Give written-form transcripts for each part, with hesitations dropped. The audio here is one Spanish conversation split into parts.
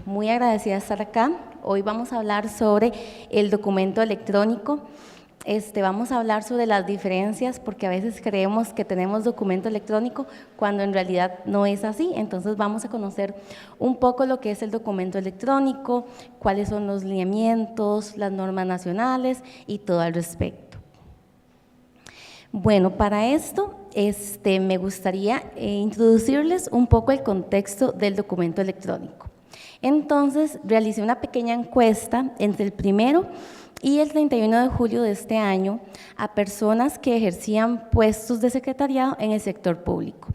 muy agradecida de estar acá. Hoy vamos a hablar sobre el documento electrónico. Vamos a hablar sobre las diferencias, porque a veces creemos que tenemos documento electrónico cuando en realidad no es así. Entonces vamos a conocer un poco lo que es el documento electrónico, cuáles son los lineamientos, las normas nacionales y todo al respecto. Bueno, para esto me gustaría introducirles un poco el contexto del documento electrónico. Entonces, realicé una pequeña encuesta entre el 1 y el 31 de julio de este año a personas que ejercían puestos de secretariado en el sector público.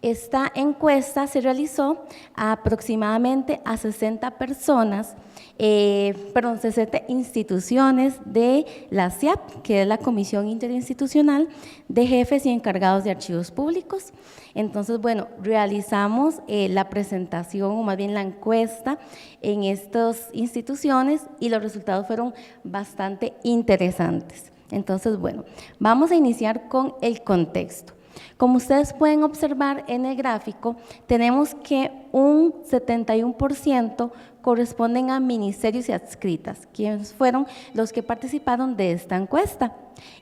Esta encuesta se realizó aproximadamente a 60 personas, 60 instituciones de la CIAP, que es la Comisión Interinstitucional de Jefes y Encargados de Archivos Públicos. Entonces, bueno, realizamos la presentación, o más bien la encuesta, en estas instituciones y los resultados fueron bastante interesantes. Entonces, bueno, vamos a iniciar con el contexto. Como ustedes pueden observar en el gráfico, tenemos que un 71% corresponden a ministerios y adscritas, quienes fueron los que participaron de esta encuesta,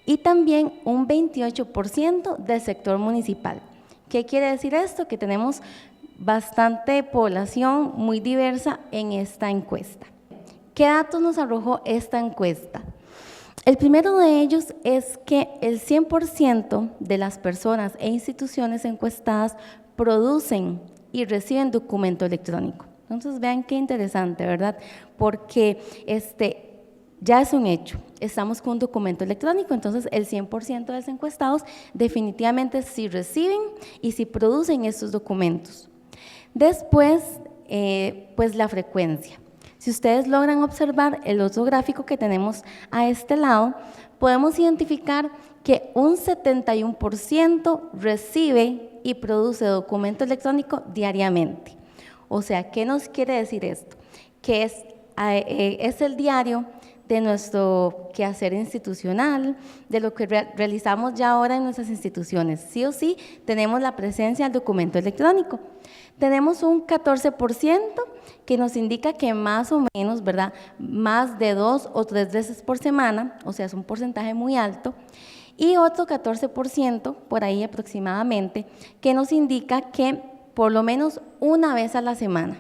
y también un 28% del sector municipal. ¿Qué quiere decir esto? Que tenemos bastante población muy diversa en esta encuesta. ¿Qué datos nos arrojó esta encuesta? El primero de ellos es que el 100% de las personas e instituciones encuestadas producen y reciben documento electrónico. Entonces vean qué interesante, ¿verdad? Porque ya es un hecho, estamos con un documento electrónico, entonces el 100% de los encuestados definitivamente sí reciben y sí producen estos documentos. Después, pues la frecuencia. Si ustedes logran observar el otro gráfico que tenemos a este lado, podemos identificar que un 71% recibe y produce documento electrónico diariamente. O sea, ¿qué nos quiere decir esto? Que es el diario de nuestro quehacer institucional, de lo que realizamos ya ahora en nuestras instituciones. Sí o sí, tenemos la presencia del documento electrónico. Tenemos un 14% que nos indica que más o menos, ¿verdad?, más de 2 o 3 veces por semana, o sea, es un porcentaje muy alto, y otro 14%, por ahí aproximadamente, que nos indica que por lo menos una vez a la semana.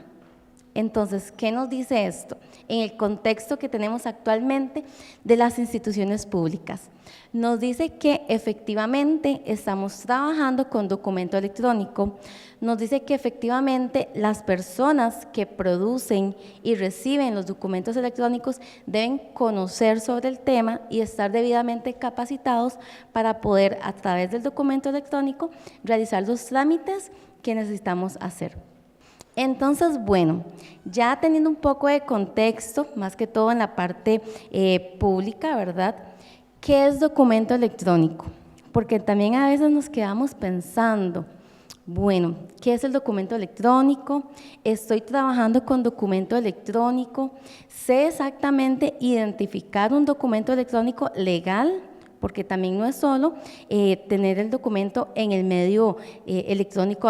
Entonces, ¿qué nos dice esto? En el contexto que tenemos actualmente de las instituciones públicas, nos dice que efectivamente estamos trabajando con documento electrónico, nos dice que efectivamente las personas que producen y reciben los documentos electrónicos deben conocer sobre el tema y estar debidamente capacitados para poder, a través del documento electrónico, realizar los trámites que necesitamos hacer. Entonces, bueno, ya teniendo un poco de contexto, más que todo en la parte pública, ¿verdad? ¿Qué es documento electrónico? Porque también a veces nos quedamos pensando, bueno, ¿qué es el documento electrónico? Estoy trabajando con documento electrónico, sé exactamente identificar un documento electrónico legal, porque también no es solo tener el documento en el medio electrónico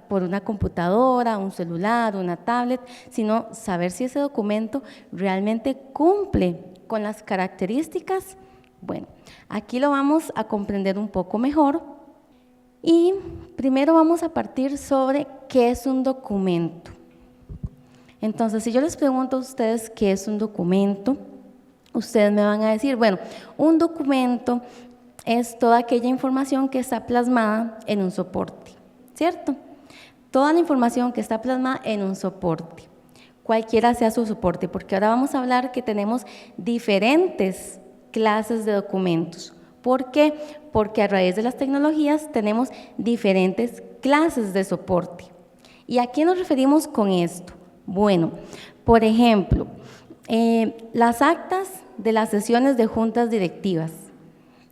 por una computadora, un celular, una tablet, sino saber si ese documento realmente cumple con las características. Bueno, aquí lo vamos a comprender un poco mejor y primero vamos a partir sobre qué es un documento. Entonces, si yo les pregunto a ustedes qué es un documento, ustedes me van a decir, bueno, un documento es toda aquella información que está plasmada en un soporte, ¿cierto? Toda la información que está plasmada en un soporte, cualquiera sea su soporte, porque ahora vamos a hablar que tenemos diferentes clases de documentos. ¿Por qué? Porque a raíz de las tecnologías tenemos diferentes clases de soporte. ¿Y a qué nos referimos con esto? Bueno, por ejemplo, las actas de las sesiones de juntas directivas.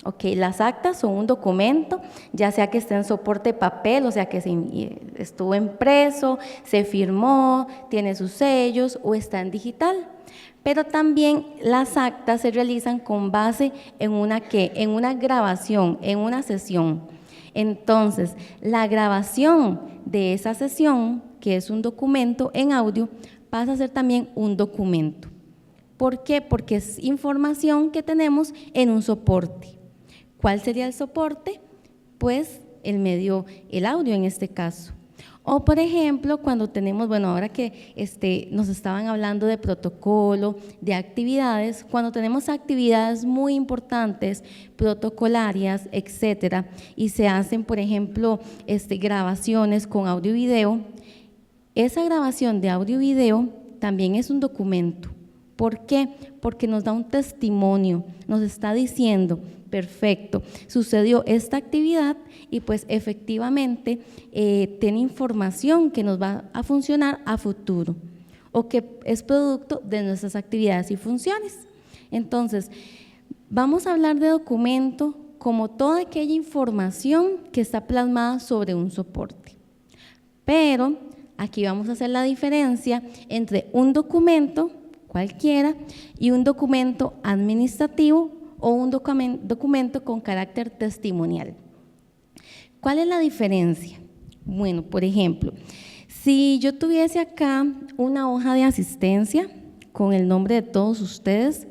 Ok, las actas son un documento, ya sea que esté en soporte papel, o sea que estuvo impreso, se firmó, tiene sus sellos o está en digital. Pero también las actas se realizan con base en una grabación, en una sesión. Entonces, la grabación de esa sesión, que es un documento en audio, pasa a ser también un documento. ¿Por qué? Porque es información que tenemos en un soporte. ¿Cuál sería el soporte? Pues el medio, el audio en este caso. O por ejemplo, cuando tenemos, bueno, ahora que nos estaban hablando de protocolo, de actividades, cuando tenemos actividades muy importantes, protocolarias, etcétera, y se hacen, por ejemplo, grabaciones con audio y video, esa grabación de audio y video también es un documento. ¿Por qué? Porque nos da un testimonio, nos está diciendo, perfecto, sucedió esta actividad y pues efectivamente tiene información que nos va a funcionar a futuro o que es producto de nuestras actividades y funciones. Entonces, vamos a hablar de documento como toda aquella información que está plasmada sobre un soporte. Pero aquí vamos a hacer la diferencia entre un documento cualquiera y un documento administrativo o un documento con carácter testimonial. ¿Cuál es la diferencia? Bueno, por ejemplo, si yo tuviese acá una hoja de asistencia con el nombre de todos ustedes,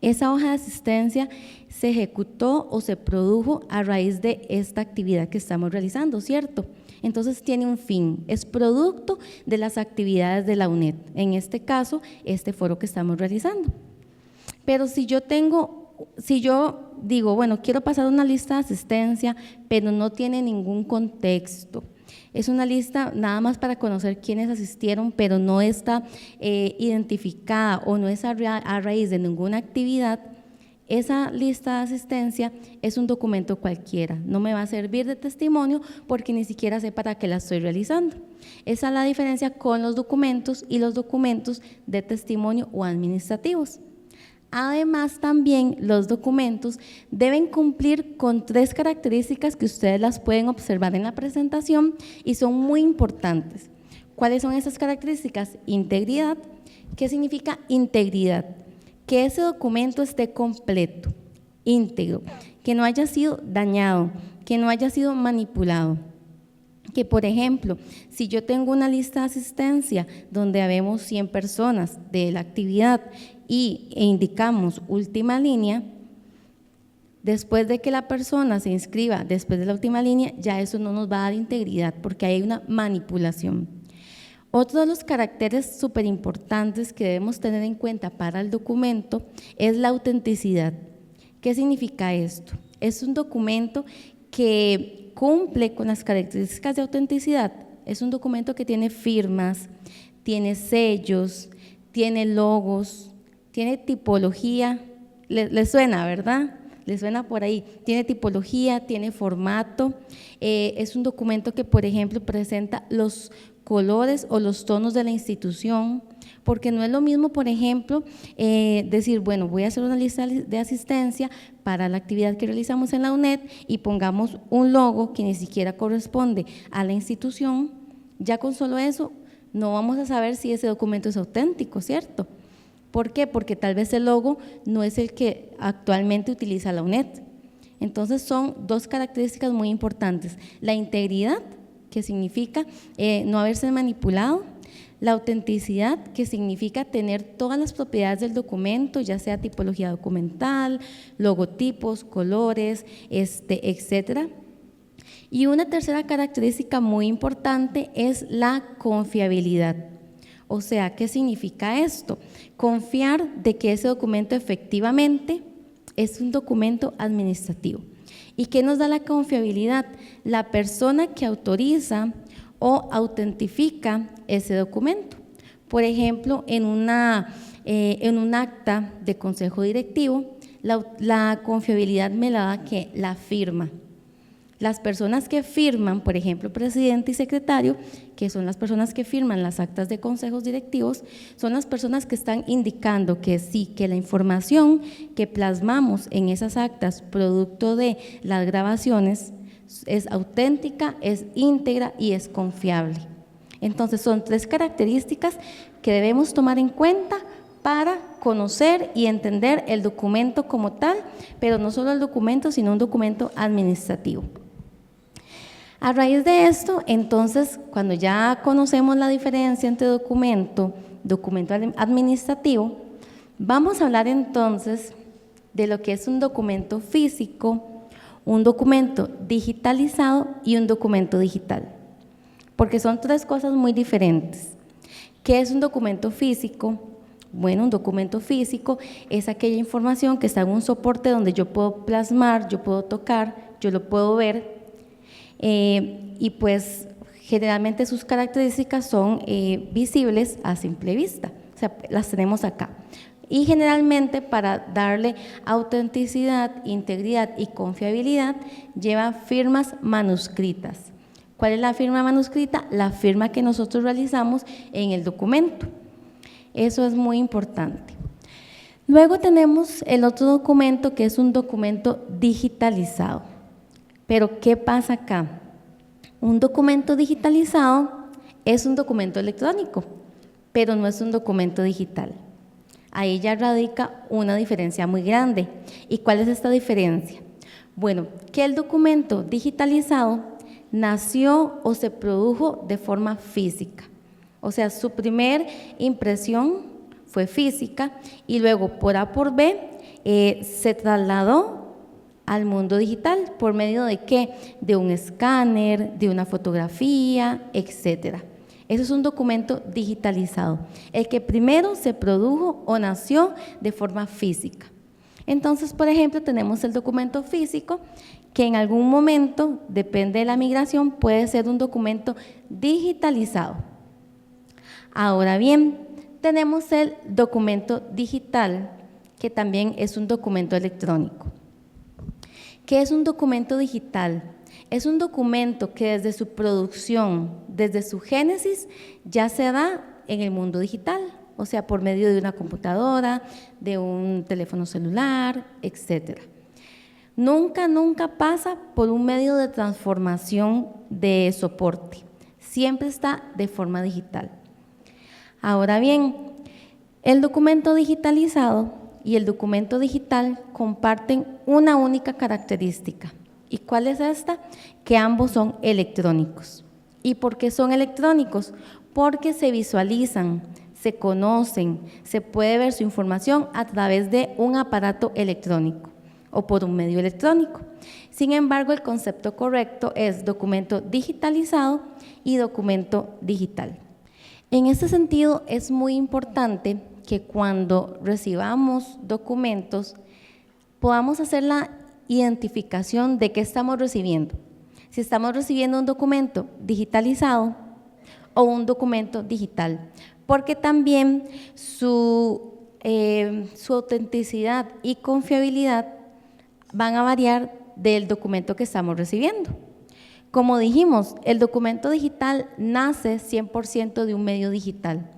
esa hoja de asistencia se ejecutó o se produjo a raíz de esta actividad que estamos realizando, ¿cierto? Entonces tiene un fin, es producto de las actividades de la UNED, en este caso, este foro que estamos realizando. Pero si yo digo, bueno, quiero pasar una lista de asistencia, pero no tiene ningún contexto, es una lista nada más para conocer quiénes asistieron, pero no está identificada o no es a raíz de ninguna actividad, esa lista de asistencia es un documento cualquiera, no me va a servir de testimonio porque ni siquiera sé para qué la estoy realizando. Esa es la diferencia con los documentos y los documentos de testimonio o administrativos. Además, también los documentos deben cumplir con 3 características que ustedes las pueden observar en la presentación y son muy importantes. ¿Cuáles son esas características? Integridad. ¿Qué significa integridad? Que ese documento esté completo, íntegro, que no haya sido dañado, que no haya sido manipulado. Que, por ejemplo, si yo tengo una lista de asistencia donde habemos 100 personas de la actividad e indicamos última línea, después de que la persona se inscriba después de la última línea, ya eso no nos va a dar integridad porque hay una manipulación. Otro de los caracteres súper importantes que debemos tener en cuenta para el documento es la autenticidad. ¿Qué significa esto? Es un documento que cumple con las características de autenticidad. Es un documento que tiene firmas, tiene sellos, tiene logos, tiene tipología. ¿Les suena, verdad? ¿Les suena por ahí? Tiene tipología, tiene formato. Es un documento que, por ejemplo, presenta los colores o los tonos de la institución, porque no es lo mismo, por ejemplo, decir, bueno, voy a hacer una lista de asistencia para la actividad que realizamos en la UNED y pongamos un logo que ni siquiera corresponde a la institución. Ya con solo eso no vamos a saber si ese documento es auténtico, ¿cierto? ¿Por qué? Porque tal vez el logo no es el que actualmente utiliza la UNED. Entonces son 2 características muy importantes: la integridad, que significa no haberse manipulado; la autenticidad, que significa tener todas las propiedades del documento, ya sea tipología documental, logotipos, colores, etcétera. Y una tercera característica muy importante es la confiabilidad. O sea, ¿qué significa esto? Confiar de que ese documento efectivamente es un documento administrativo. ¿Y qué nos da la confiabilidad? La persona que autoriza o autentifica ese documento. Por ejemplo, en un acta de consejo directivo, la confiabilidad me la da que la firma. Las personas que firman, por ejemplo, presidente y secretario, que son las personas que firman las actas de consejos directivos, son las personas que están indicando que sí, que la información que plasmamos en esas actas, producto de las grabaciones, es auténtica, es íntegra y es confiable. Entonces son 3 características que debemos tomar en cuenta para conocer y entender el documento como tal, pero no solo el documento, sino un documento administrativo. A raíz de esto, entonces, cuando ya conocemos la diferencia entre documento administrativo, vamos a hablar entonces de lo que es un documento físico, un documento digitalizado y un documento digital, porque son tres cosas muy diferentes. ¿Qué es un documento físico? Bueno, un documento físico es aquella información que está en un soporte donde yo puedo plasmar, yo puedo tocar, yo lo puedo ver, y pues generalmente sus características son visibles a simple vista, o sea, las tenemos acá. Y generalmente para darle autenticidad, integridad y confiabilidad lleva firmas manuscritas. ¿Cuál es la firma manuscrita? La firma que nosotros realizamos en el documento. Eso es muy importante. Luego tenemos el otro documento que es un documento digitalizado. Pero ¿qué pasa acá? Un documento digitalizado es un documento electrónico, pero no es un documento digital. Ahí ya radica una diferencia muy grande. ¿Y cuál es esta diferencia? Bueno, que el documento digitalizado nació o se produjo de forma física. O sea, su primer impresión fue física y luego por A por B se trasladó al mundo digital. ¿Por medio de qué? De un escáner, de una fotografía, etcétera. Eso es un documento digitalizado, el que primero se produjo o nació de forma física. Entonces, por ejemplo, tenemos el documento físico, que en algún momento, depende de la migración, puede ser un documento digitalizado. Ahora bien, tenemos el documento digital, que también es un documento electrónico. ¿Qué es un documento digital? Es un documento que desde su producción, desde su génesis, ya se da en el mundo digital, o sea, por medio de una computadora, de un teléfono celular, etcétera. Nunca pasa por un medio de transformación de soporte, siempre está de forma digital. Ahora bien, el documento digitalizado y el documento digital comparten una única característica. ¿Y cuál es esta? Que ambos son electrónicos. ¿Y por qué son electrónicos? Porque se visualizan, se conocen, se puede ver su información a través de un aparato electrónico o por un medio electrónico. Sin embargo, el concepto correcto es documento digitalizado y documento digital. En este sentido, es muy importante que cuando recibamos documentos podamos hacer la identificación de qué estamos recibiendo. Si estamos recibiendo un documento digitalizado o un documento digital, porque también su autenticidad y confiabilidad van a variar del documento que estamos recibiendo. Como dijimos, el documento digital nace 100% de un medio digital.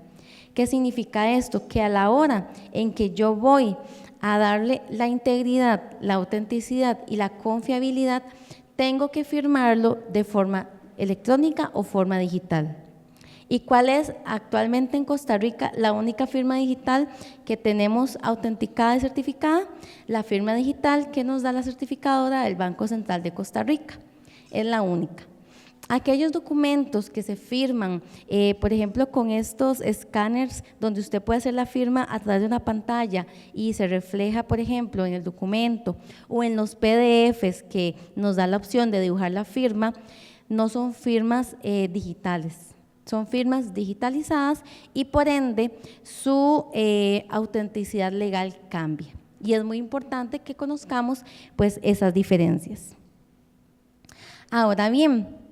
¿Qué significa esto? Que a la hora en que yo voy a darle la integridad, la autenticidad y la confiabilidad, tengo que firmarlo de forma electrónica o forma digital. ¿Y cuál es actualmente en Costa Rica la única firma digital que tenemos autenticada y certificada? La firma digital que nos da la certificadora del Banco Central de Costa Rica, es la única. Aquellos documentos que se firman, por ejemplo, con estos escáneres donde usted puede hacer la firma a través de una pantalla y se refleja, por ejemplo, en el documento o en los PDFs que nos da la opción de dibujar la firma, no son firmas digitales, son firmas digitalizadas y por ende su autenticidad legal cambia. Y es muy importante que conozcamos pues esas diferencias. Ahora bien,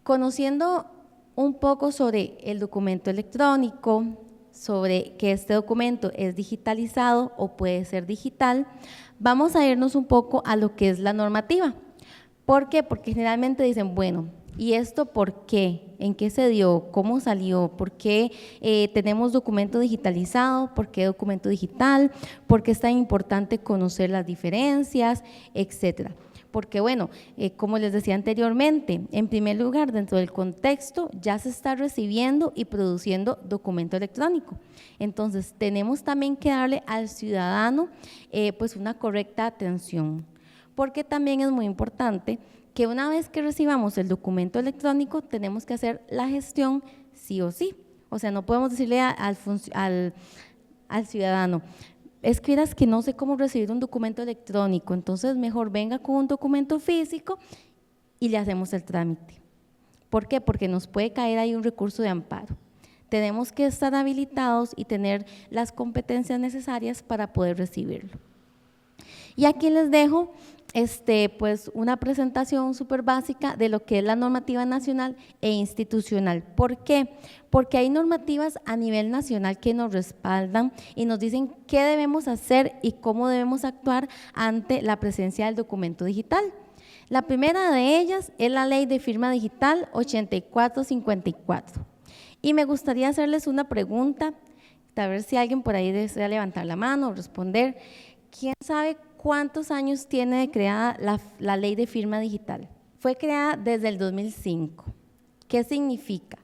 conociendo un poco sobre el documento electrónico, sobre que este documento es digitalizado o puede ser digital, vamos a irnos un poco a lo que es la normativa. ¿Por qué? Porque generalmente dicen, bueno, ¿y esto por qué? ¿En qué se dio? ¿Cómo salió? ¿Por qué tenemos documento digitalizado? ¿Por qué documento digital? ¿Por qué es tan importante conocer las diferencias? Etcétera. Porque bueno, como les decía anteriormente, en primer lugar, dentro del contexto ya se está recibiendo y produciendo documento electrónico. Entonces, tenemos también que darle al ciudadano pues una correcta atención, porque también es muy importante que una vez que recibamos el documento electrónico tenemos que hacer la gestión sí o sí. O sea, no podemos decirle al ciudadano, es que verás que no sé cómo recibir un documento electrónico, entonces mejor venga con un documento físico y le hacemos el trámite. ¿Por qué? Porque nos puede caer ahí un recurso de amparo. Tenemos que estar habilitados y tener las competencias necesarias para poder recibirlo. Y aquí les dejo pues una presentación súper básica de lo que es la normativa nacional e institucional. ¿Por qué? Porque hay normativas a nivel nacional que nos respaldan y nos dicen qué debemos hacer y cómo debemos actuar ante la presencia del documento digital. La primera de ellas es la Ley de Firma Digital 8454. Y me gustaría hacerles una pregunta, a ver si alguien por ahí desea levantar la mano o responder. ¿Quién sabe cuántos años tiene de creada la Ley de Firma Digital? Fue creada desde el 2005. ¿Qué significa?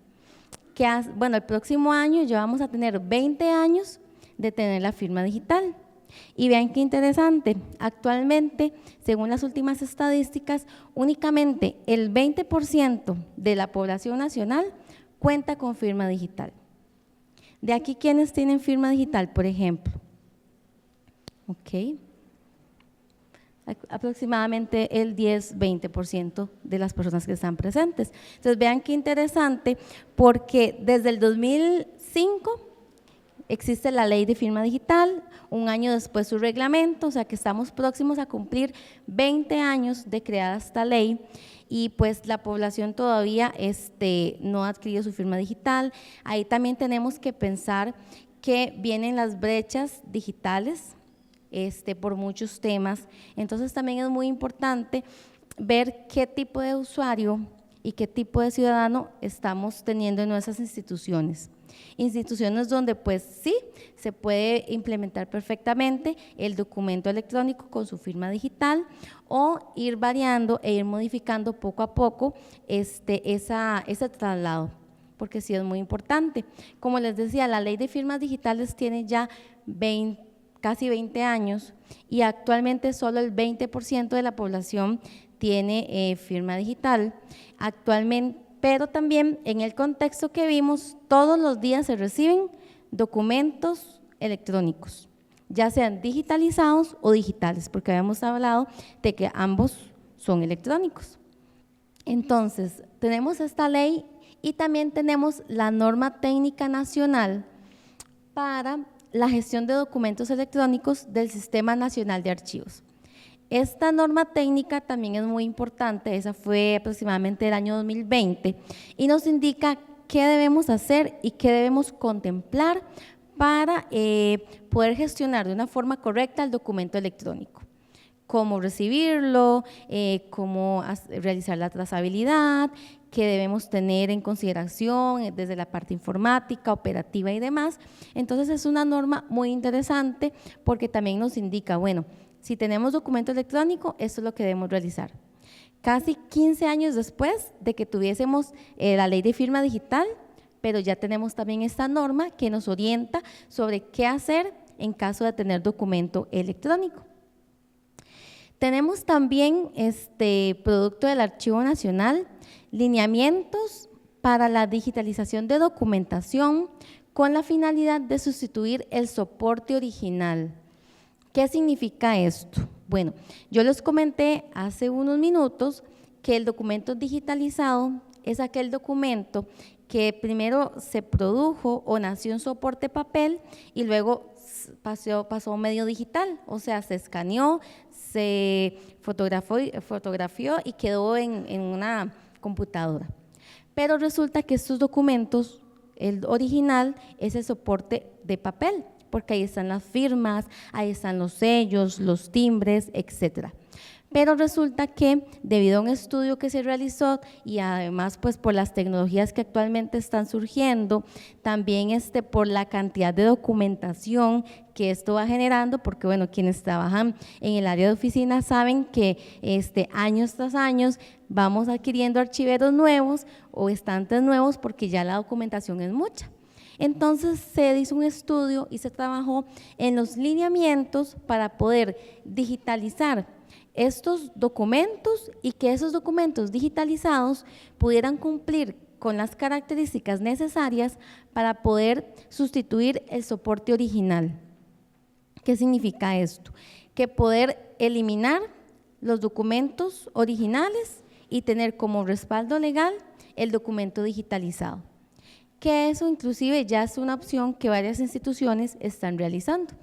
Que bueno, el próximo año ya vamos a tener 20 años de tener la firma digital. Y vean qué interesante, actualmente, según las últimas estadísticas, únicamente el 20% de la población nacional cuenta con firma digital. De aquí, ¿quiénes tienen firma digital, por ejemplo? Ok. Aproximadamente el 10-20% de las personas que están presentes. Entonces, vean qué interesante, porque desde el 2005 existe la Ley de Firma Digital, un año después su reglamento, o sea que estamos próximos a cumplir 20 años de creada esta ley y pues la población todavía no ha adquirido su firma digital. Ahí también tenemos que pensar que vienen las brechas digitales por muchos temas, entonces también es muy importante ver qué tipo de usuario y qué tipo de ciudadano estamos teniendo en nuestras instituciones. Instituciones donde pues sí, se puede implementar perfectamente el documento electrónico con su firma digital o ir variando e ir modificando poco a poco ese traslado, porque sí es muy importante. Como les decía, la Ley de Firmas Digitales tiene ya casi 20 años y actualmente solo el 20% de la población tiene firma digital. Actualmente, pero también en el contexto que vimos, todos los días se reciben documentos electrónicos, ya sean digitalizados o digitales, porque habíamos hablado de que ambos son electrónicos. Entonces, tenemos esta ley y también tenemos la norma técnica nacional para la gestión de documentos electrónicos del Sistema Nacional de Archivos. Esta norma técnica también es muy importante, esa fue aproximadamente el año 2020 y nos indica qué debemos hacer y qué debemos contemplar para poder gestionar de una forma correcta el documento electrónico. Cómo recibirlo, cómo realizar la trazabilidad, qué debemos tener en consideración desde la parte informática, operativa y demás. Entonces es una norma muy interesante porque también nos indica, bueno, si tenemos documento electrónico, esto es lo que debemos realizar. Casi 15 años después de que tuviésemos la ley de firma digital, pero ya tenemos también esta norma que nos orienta sobre qué hacer en caso de tener documento electrónico. Tenemos también producto del Archivo Nacional, lineamientos para la digitalización de documentación con la finalidad de sustituir el soporte original. ¿Qué significa esto? Bueno, yo les comenté hace unos minutos que el documento digitalizado es aquel documento que primero se produjo o nació en soporte papel y luego pasó a un medio digital, o sea, se escaneó, se fotografió y quedó en una computadora. Pero resulta que estos documentos, el original es el soporte de papel, porque ahí están las firmas, ahí están los sellos, los timbres, etcétera. Pero resulta que debido a un estudio que se realizó y además pues por las tecnologías que actualmente están surgiendo, también por la cantidad de documentación que esto va generando, porque bueno, quienes trabajan en el área de oficina saben que años tras años vamos adquiriendo archiveros nuevos o estantes nuevos porque ya la documentación es mucha. Entonces se hizo un estudio y se trabajó en los lineamientos para poder digitalizar estos documentos y que esos documentos digitalizados pudieran cumplir con las características necesarias para poder sustituir el soporte original. ¿Qué significa esto? Que poder eliminar los documentos originales y tener como respaldo legal el documento digitalizado. Que eso inclusive ya es una opción que varias instituciones están realizando.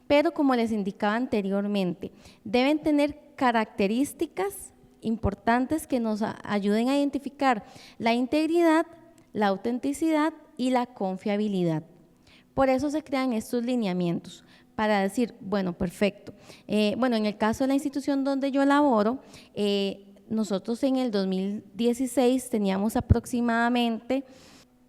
Pero como les indicaba anteriormente, deben tener características importantes que nos ayuden a identificar la integridad, la autenticidad y la confiabilidad. Por eso se crean estos lineamientos, para decir, bueno, perfecto. Bueno, en el caso de la institución donde yo laboro, nosotros en el 2016 teníamos aproximadamente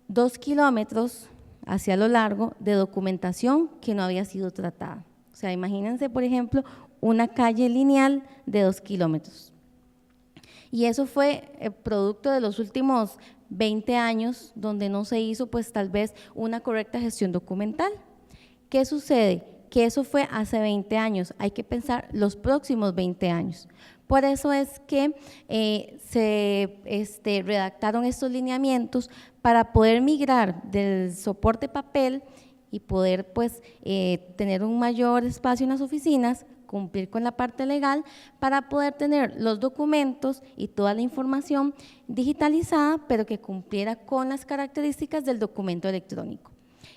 2 kilómetros hacia lo largo de documentación que no había sido tratada. O sea, imagínense, por ejemplo, una calle lineal de 2 kilómetros. Y eso fue el producto de los últimos 20 años, donde no se hizo, pues tal vez, una correcta gestión documental. ¿Qué sucede? Que eso fue hace 20 años, hay que pensar los próximos 20 años. Por eso es que se redactaron estos lineamientos para poder migrar del soporte papel y poder pues tener un mayor espacio en las oficinas, cumplir con la parte legal para poder tener los documentos y toda la información digitalizada, pero que cumpliera con las características del documento electrónico.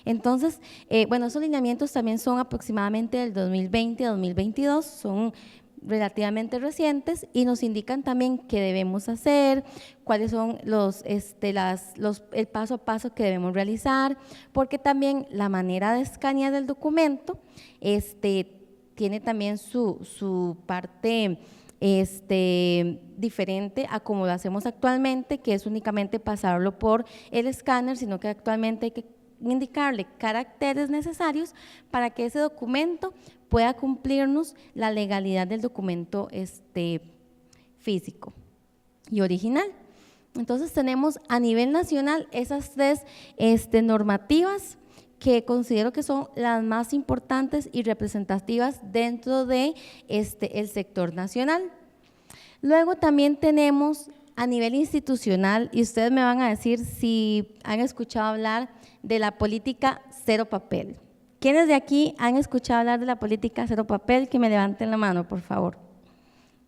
Entonces, bueno, esos lineamientos también son aproximadamente del 2020 a 2022, son relativamente recientes y nos indican también qué debemos hacer, cuáles son el paso a paso que debemos realizar, porque también la manera de escanear el documento tiene también su parte diferente a como lo hacemos actualmente, que es únicamente pasarlo por el escáner, sino que actualmente hay que indicarle caracteres necesarios para que ese documento pueda cumplirnos la legalidad del documento físico y original. Entonces tenemos a nivel nacional esas tres normativas que considero que son las más importantes y representativas dentro de el sector nacional. Luego también tenemos a nivel institucional, y ustedes me van a decir si han escuchado hablar de la política cero papel. ¿Quiénes de aquí han escuchado hablar de la política cero papel? Que me levanten la mano, por favor.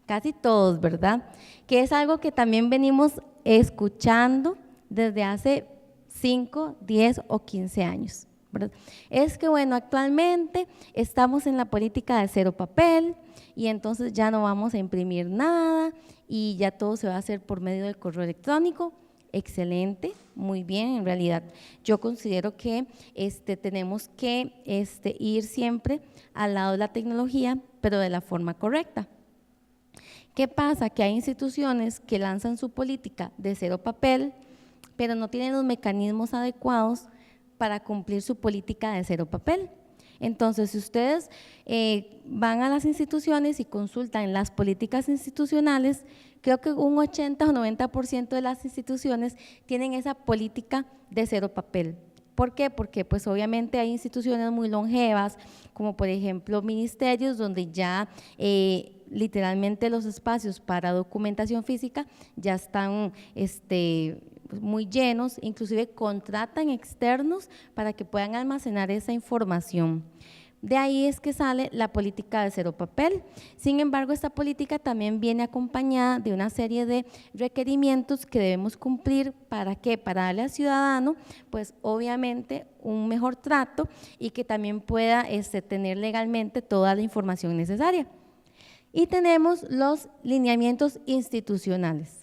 Casi todos, ¿verdad? Que es algo que también venimos escuchando desde hace 5, 10 o 15 años, ¿verdad? Es que bueno, actualmente estamos en la política de cero papel y entonces ya no vamos a imprimir nada y ya todo se va a hacer por medio del correo electrónico. Excelente, muy bien. En realidad yo considero que tenemos que ir siempre al lado de la tecnología, pero de la forma correcta. ¿Qué pasa? Que hay instituciones que lanzan su política de cero papel, pero no tienen los mecanismos adecuados para cumplir su política de cero papel. Entonces, si ustedes van a las instituciones y consultan las políticas institucionales, creo que un 80 o 90% de las instituciones tienen esa política de cero papel. ¿Por qué? Porque pues obviamente hay instituciones muy longevas, como por ejemplo ministerios, donde ya literalmente los espacios para documentación física ya están muy llenos, inclusive contratan externos para que puedan almacenar esa información. De ahí es que sale la política de cero papel. Sin embargo, esta política también viene acompañada de una serie de requerimientos que debemos cumplir. ¿Para qué? Para darle al ciudadano, pues obviamente, un mejor trato y que también pueda tener legalmente toda la información necesaria. Y tenemos los lineamientos institucionales.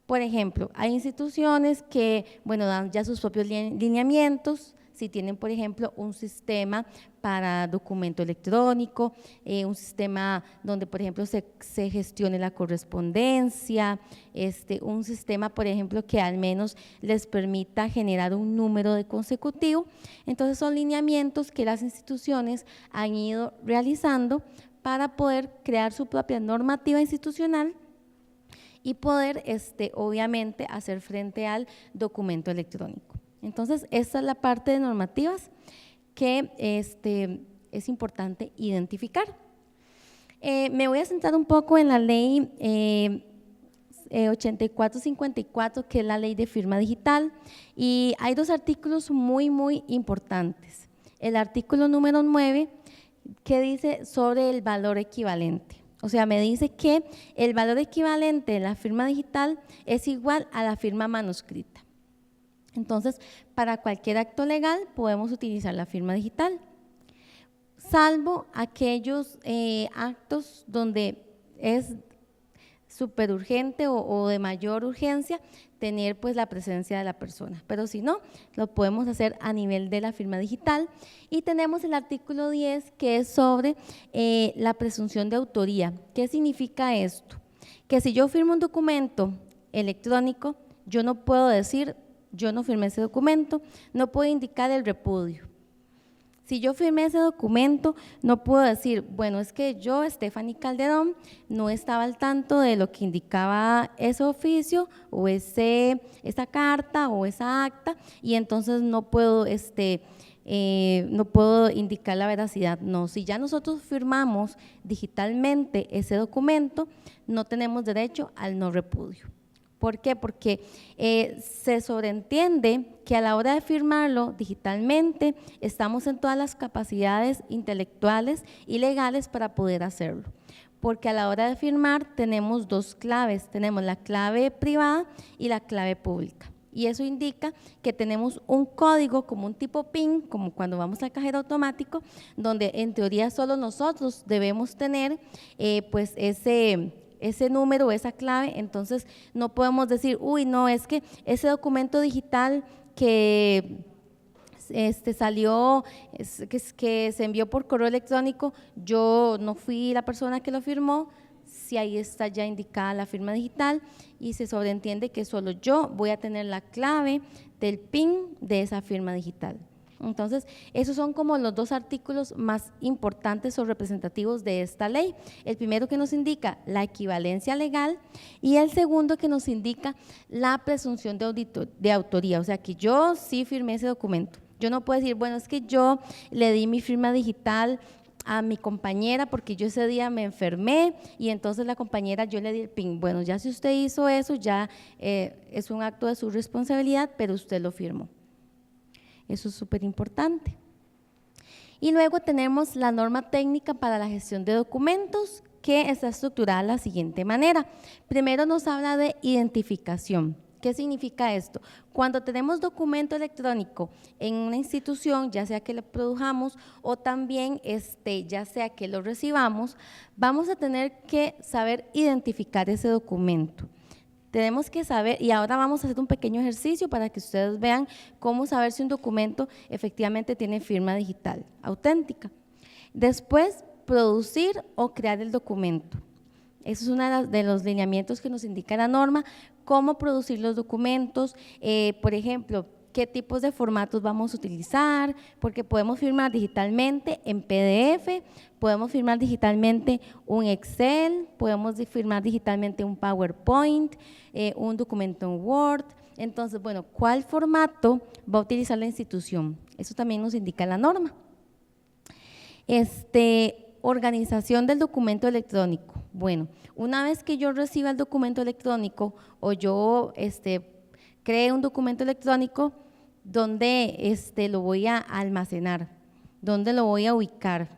Por ejemplo, hay instituciones que, bueno, dan ya sus propios lineamientos. Si tienen, por ejemplo, un sistema para documento electrónico, un sistema donde, por ejemplo, se gestione la correspondencia, un sistema, por ejemplo, que al menos les permita generar un número de consecutivo. Entonces, son lineamientos que las instituciones han ido realizando para poder crear su propia normativa institucional y poder, obviamente, hacer frente al documento electrónico. Entonces, esta es la parte de normativas que es importante identificar. Me voy a centrar un poco en la ley 8454, que es la ley de firma digital, y hay dos artículos muy importantes. El artículo número 9, que dice sobre el valor equivalente. O sea, me dice que el valor equivalente de la firma digital es igual a la firma manuscrita. Entonces, para cualquier acto legal podemos utilizar la firma digital, salvo aquellos actos donde es súper urgente o de mayor urgencia tener pues la presencia de la persona, pero si no, lo podemos hacer a nivel de la firma digital. Y tenemos el artículo 10, que es sobre la presunción de autoría. ¿Qué significa esto? Que si yo firmo un documento electrónico, yo no puedo decir yo no firmé ese documento, no puedo indicar el repudio. Si yo firmé ese documento, no puedo decir, bueno, es que yo, Stephanie Calderón, no estaba al tanto de lo que indicaba ese oficio o esa carta o esa acta, y entonces no puedo indicar la veracidad. No, si ya nosotros firmamos digitalmente ese documento, no tenemos derecho al no repudio. ¿Por qué? Porque se sobreentiende que a la hora de firmarlo digitalmente estamos en todas las capacidades intelectuales y legales para poder hacerlo. Porque a la hora de firmar tenemos dos claves, tenemos la clave privada y la clave pública. Y eso indica que tenemos un código como un tipo PIN, como cuando vamos al cajero automático, donde en teoría solo nosotros debemos tener pues ese número, esa clave. Entonces no podemos decir, uy, no, es que ese documento digital que salió, que se envió por correo electrónico, yo no fui la persona que lo firmó, si ahí está ya indicada la firma digital y se sobreentiende que solo yo voy a tener la clave del PIN de esa firma digital. Entonces, esos son como los dos artículos más importantes o representativos de esta ley. El primero que nos indica la equivalencia legal y el segundo que nos indica la presunción de autoría, o sea que yo sí firmé ese documento. Yo no puedo decir, bueno, es que yo le di mi firma digital a mi compañera porque yo ese día me enfermé y entonces la compañera yo le di el PIN. Bueno, ya si usted hizo eso, ya es un acto de su responsabilidad, pero usted lo firmó. Eso es súper importante. Y luego tenemos la norma técnica para la gestión de documentos, que está estructurada de la siguiente manera. Primero nos habla de identificación. ¿Qué significa esto? Cuando tenemos documento electrónico en una institución, ya sea que lo produjamos o también ya sea que lo recibamos, vamos a tener que saber identificar ese documento. Tenemos que saber, y ahora vamos a hacer un pequeño ejercicio para que ustedes vean cómo saber si un documento efectivamente tiene firma digital auténtica. Después, producir o crear el documento. Eso es uno de los lineamientos que nos indica la norma, cómo producir los documentos, por ejemplo, qué tipos de formatos vamos a utilizar, porque podemos firmar digitalmente en PDF, podemos firmar digitalmente un Excel, podemos firmar digitalmente un PowerPoint, un documento en Word. Entonces, bueno, ¿cuál formato va a utilizar la institución? Eso también nos indica la norma. Organización del documento electrónico. Bueno, una vez que yo reciba el documento electrónico o yo cree un documento electrónico, ¿dónde lo voy a almacenar? ¿Dónde lo voy a ubicar?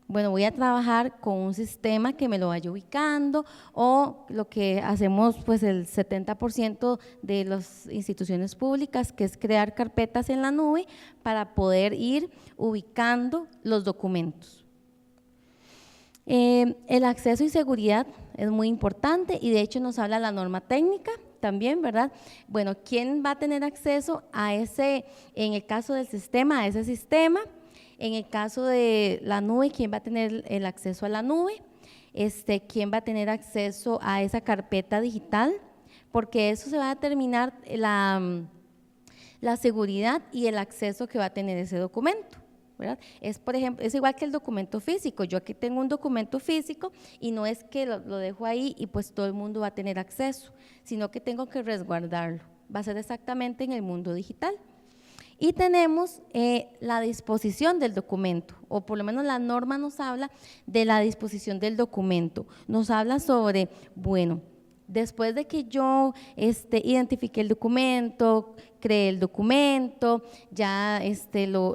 Bueno, voy a trabajar con un sistema que me lo vaya ubicando, o lo que hacemos pues el 70% de las instituciones públicas, que es crear carpetas en la nube para poder ir ubicando los documentos. El acceso y seguridad es muy importante y de hecho nos habla la norma técnica también, ¿verdad? Bueno, ¿quién va a tener acceso a en el caso del sistema, a ese sistema? En el caso de la nube, ¿quién va a tener el acceso a la nube? ¿Quién va a tener acceso a esa carpeta digital? Porque eso se va a determinar la seguridad y el acceso que va a tener ese documento, ¿verdad? Por ejemplo, es igual que el documento físico. Yo aquí tengo un documento físico y no es que lo dejo ahí y pues todo el mundo va a tener acceso, sino que tengo que resguardarlo. Va a ser exactamente en el mundo digital. Y tenemos la disposición del documento, o por lo menos la norma nos habla de la disposición del documento. Nos habla sobre, bueno, después de que yo identifiqué el documento, creé el documento, ya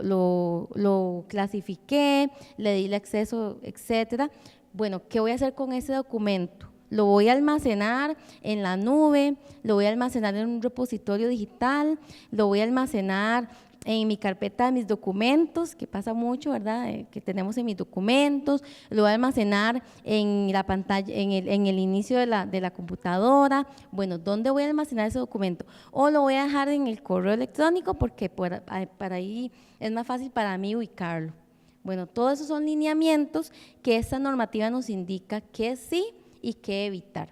lo clasifiqué, le di el acceso, etcétera. Bueno, ¿qué voy a hacer con ese documento? Lo voy a almacenar en la nube, lo voy a almacenar en un repositorio digital, lo voy a almacenar en mi carpeta de mis documentos, que pasa mucho, ¿verdad? Que tenemos en mis documentos, lo voy a almacenar en la pantalla, en el inicio de la computadora. Bueno, ¿dónde voy a almacenar ese documento? O lo voy a dejar en el correo electrónico porque para ahí es más fácil para mí ubicarlo. Bueno, todos esos son lineamientos que esta normativa nos indica que sí y qué evitar.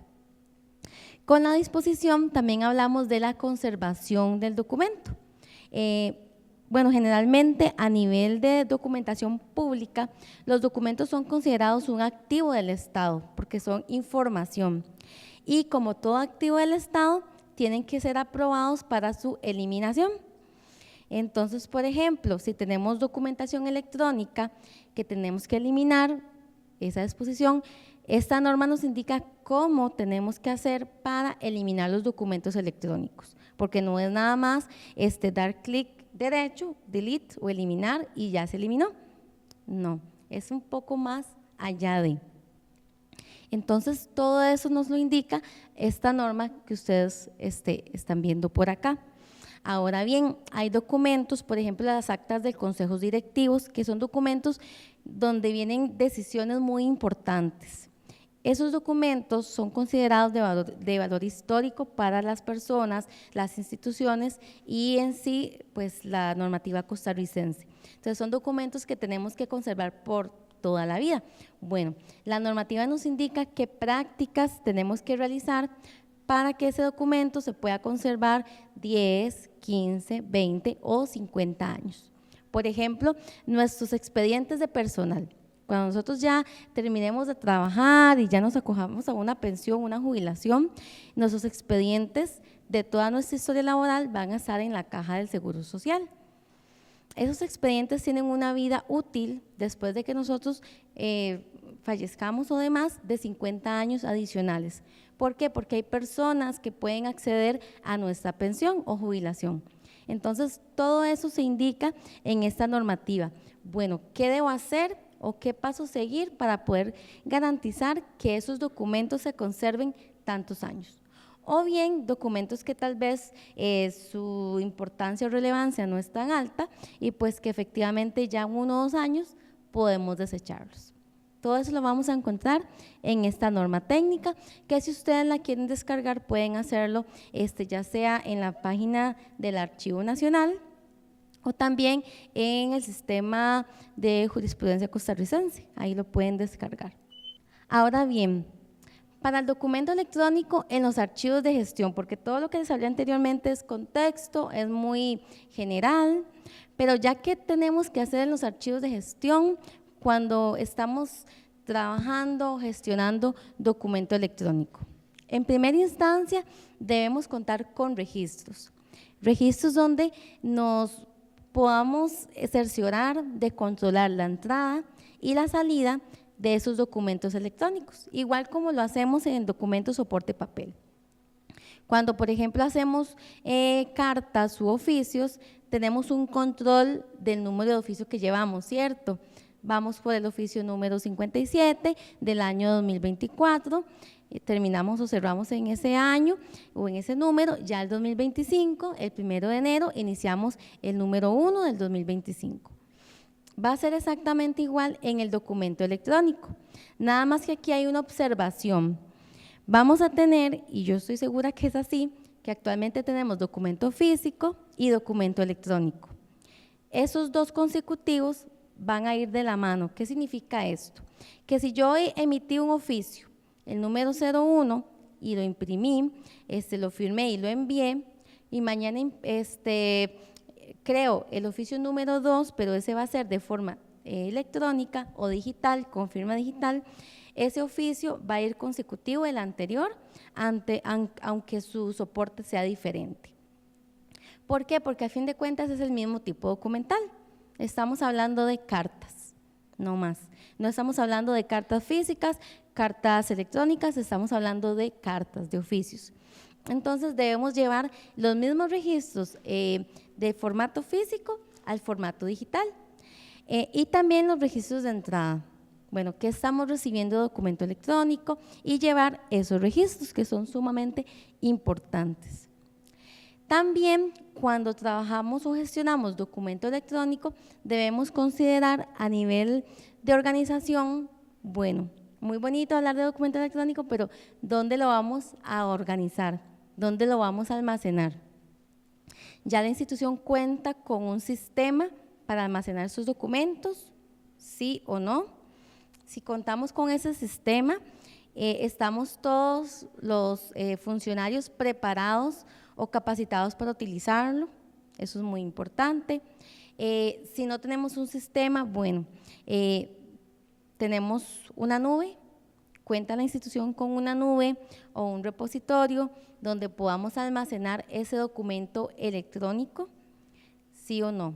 Con la disposición también hablamos de la conservación del documento. Bueno, generalmente a nivel de documentación pública, los documentos son considerados un activo del Estado porque son información y como todo activo del Estado, tienen que ser aprobados para su eliminación. Entonces, por ejemplo, si tenemos documentación electrónica que tenemos que eliminar esa disposición, esta norma nos indica cómo tenemos que hacer para eliminar los documentos electrónicos, porque no es nada más dar clic derecho, delete o eliminar y ya se eliminó. No, es un poco más allá de. Entonces, todo eso nos lo indica esta norma que ustedes están viendo por acá. Ahora bien, hay documentos, por ejemplo, las actas de consejos directivos, que son documentos donde vienen decisiones muy importantes. Esos documentos son considerados de valor histórico para las personas, las instituciones y en sí, pues la normativa costarricense. Entonces, son documentos que tenemos que conservar por toda la vida. Bueno, la normativa nos indica qué prácticas tenemos que realizar para que ese documento se pueda conservar 10, 15, 20 o 50 años. Por ejemplo, nuestros expedientes de personal. Cuando nosotros ya terminemos de trabajar y ya nos acojamos a una pensión, una jubilación, nuestros expedientes de toda nuestra historia laboral van a estar en la caja del Seguro Social. Esos expedientes tienen una vida útil después de que nosotros fallezcamos o demás de 50 años adicionales. ¿Por qué? Porque hay personas que pueden acceder a nuestra pensión o jubilación. Entonces, todo eso se indica en esta normativa. Bueno, ¿qué debo hacer o qué paso seguir para poder garantizar que esos documentos se conserven tantos años? O bien documentos que tal vez su importancia o relevancia no es tan alta y pues que efectivamente ya en 1 o 2 años podemos desecharlos. Todo eso lo vamos a encontrar en esta norma técnica, que si ustedes la quieren descargar pueden hacerlo ya sea en la página del Archivo Nacional o también en el sistema de jurisprudencia costarricense, ahí lo pueden descargar. Ahora bien, para el documento electrónico en los archivos de gestión, porque todo lo que les hablé anteriormente es contexto, es muy general, pero ya que tenemos que hacer en los archivos de gestión cuando estamos trabajando, gestionando documento electrónico. En primera instancia debemos contar con registros donde nos podamos cerciorar de controlar la entrada y la salida de esos documentos electrónicos, igual como lo hacemos en documentos soporte papel. Cuando, por ejemplo, hacemos cartas u oficios, tenemos un control del número de oficio que llevamos, ¿cierto? Vamos por el oficio número 57 del año 2024, terminamos o cerramos en ese año o en ese número, ya el 2025, el 1 de enero, iniciamos el número 1 del 2025. Va a ser exactamente igual en el documento electrónico, nada más que aquí hay una observación. Vamos a tener, y yo estoy segura que es así, que actualmente tenemos documento físico y documento electrónico. Esos dos consecutivos van a ir de la mano. ¿Qué significa esto? Que si yo emití un oficio, el número 01, y lo imprimí, lo firmé y lo envié, y mañana creo el oficio número 2, pero ese va a ser de forma electrónica o digital, con firma digital, ese oficio va a ir consecutivo del anterior, aunque su soporte sea diferente. ¿Por qué? Porque a fin de cuentas es el mismo tipo documental. Estamos hablando de cartas, no más. No estamos hablando de cartas físicas, cartas electrónicas, estamos hablando de cartas, de oficios. Entonces debemos llevar los mismos registros de formato físico al formato digital y también los registros de entrada. Bueno, ¿qué estamos recibiendo de documento electrónico? Y llevar esos registros que son sumamente importantes. También cuando trabajamos o gestionamos documento electrónico debemos considerar a nivel de organización, bueno, muy bonito hablar de documento electrónico, pero ¿dónde lo vamos a organizar? ¿Dónde lo vamos a almacenar? Ya la institución cuenta con un sistema para almacenar sus documentos, ¿sí o no? Si contamos con ese sistema, estamos todos los funcionarios preparados o capacitados para utilizarlo, eso es muy importante. Si no tenemos un sistema, bueno, tenemos una nube, cuenta la institución con una nube o un repositorio donde podamos almacenar ese documento electrónico, sí o no.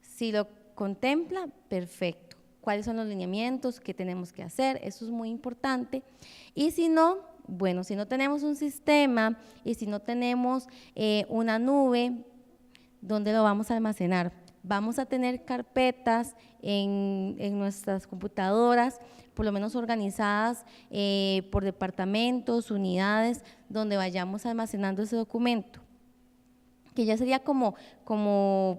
Si lo contempla, perfecto. ¿Cuáles son los lineamientos que tenemos que hacer? Eso es muy importante. Y si no, bueno, si no tenemos un sistema y si no tenemos una nube, ¿dónde lo vamos a almacenar? Vamos a tener carpetas en nuestras computadoras, por lo menos organizadas por departamentos, unidades, donde vayamos almacenando ese documento, que ya sería como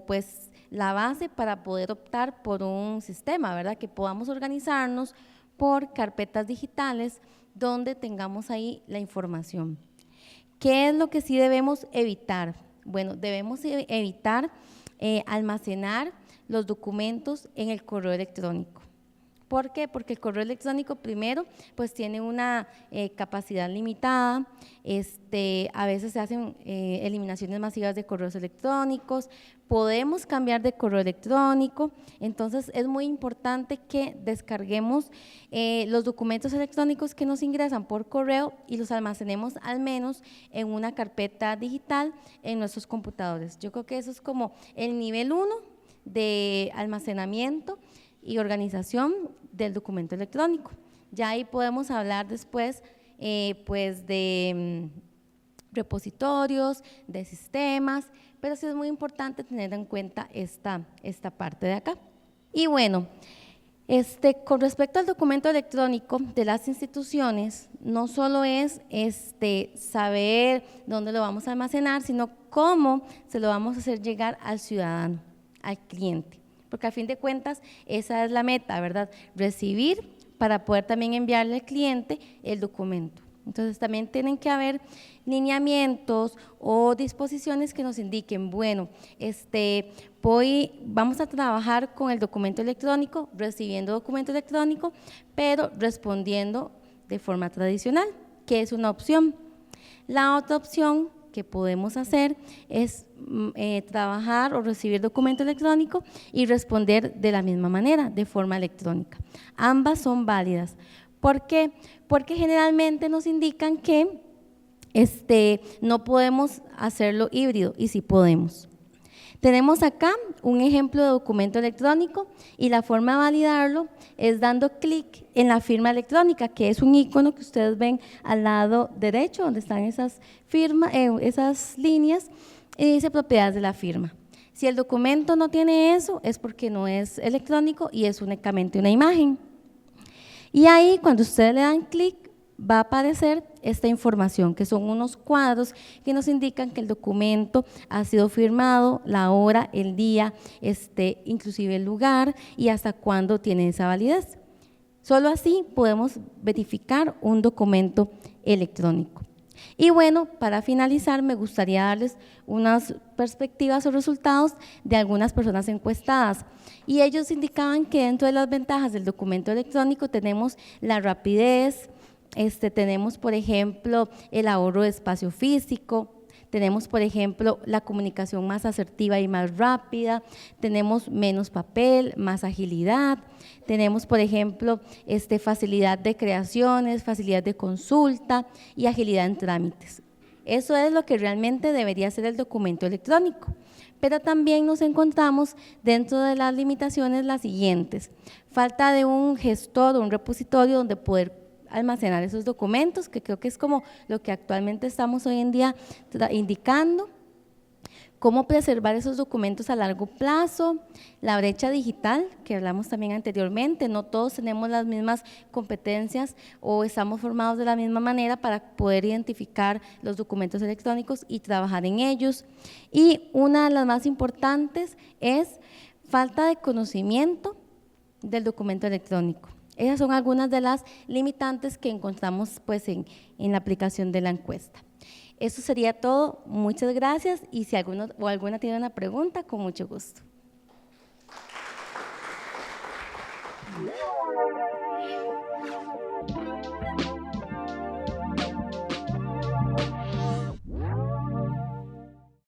pues la base para poder optar por un sistema, ¿verdad? Que podamos organizarnos por carpetas digitales donde tengamos ahí la información. ¿Qué es lo que sí debemos evitar? Bueno, debemos evitar almacenar los documentos en el correo electrónico. ¿Por qué? Porque el correo electrónico primero pues tiene una capacidad limitada, a veces se hacen eliminaciones masivas de correos electrónicos, podemos cambiar de correo electrónico, entonces es muy importante que descarguemos los documentos electrónicos que nos ingresan por correo y los almacenemos al menos en una carpeta digital en nuestros computadores. Yo creo que eso es como el nivel 1 de almacenamiento y organización del documento electrónico. Ya ahí podemos hablar después pues de repositorios, de sistemas, pero sí es muy importante tener en cuenta esta parte de acá. Y bueno, con respecto al documento electrónico de las instituciones, no solo es saber dónde lo vamos a almacenar, sino cómo se lo vamos a hacer llegar al ciudadano, al cliente. Porque a fin de cuentas esa es la meta, ¿verdad? Recibir para poder también enviarle al cliente el documento. Entonces también tienen que haber lineamientos o disposiciones que nos indiquen, bueno, vamos a trabajar con el documento electrónico, recibiendo documento electrónico, pero respondiendo de forma tradicional, que es una opción. La otra opción que podemos hacer es trabajar o recibir documento electrónico y responder de la misma manera, de forma electrónica. Ambas son válidas. ¿Por qué? Porque generalmente nos indican que no podemos hacerlo híbrido y sí podemos. Tenemos acá un ejemplo de documento electrónico y la forma de validarlo es dando clic en la firma electrónica, que es un icono que ustedes ven al lado derecho, donde están esas líneas, y dice propiedades de la firma. Si el documento no tiene eso, es porque no es electrónico y es únicamente una imagen. Y ahí, cuando ustedes le dan clic, va a aparecer esta información, que son unos cuadros que nos indican que el documento ha sido firmado, la hora, el día, inclusive el lugar y hasta cuándo tiene esa validez. Solo así podemos verificar un documento electrónico. Y bueno, para finalizar, me gustaría darles unas perspectivas o resultados de algunas personas encuestadas. Y ellos indicaban que dentro de las ventajas del documento electrónico tenemos la rapidez, tenemos, por ejemplo, el ahorro de espacio físico, tenemos, por ejemplo, la comunicación más asertiva y más rápida, tenemos menos papel, más agilidad, tenemos, por ejemplo, facilidad de creaciones, facilidad de consulta y agilidad en trámites. Eso es lo que realmente debería ser el documento electrónico. Pero también nos encontramos dentro de las limitaciones las siguientes: falta de un gestor o un repositorio donde poder almacenar esos documentos, que creo que es como lo que actualmente estamos hoy en día indicando. Cómo preservar esos documentos a largo plazo, la brecha digital, que hablamos también anteriormente, no todos tenemos las mismas competencias o estamos formados de la misma manera para poder identificar los documentos electrónicos y trabajar en ellos. Y una de las más importantes es falta de conocimiento del documento electrónico. Esas son algunas de las limitantes que encontramos pues, en la aplicación de la encuesta. Eso sería todo, muchas gracias, y si alguno o alguna tiene una pregunta, con mucho gusto.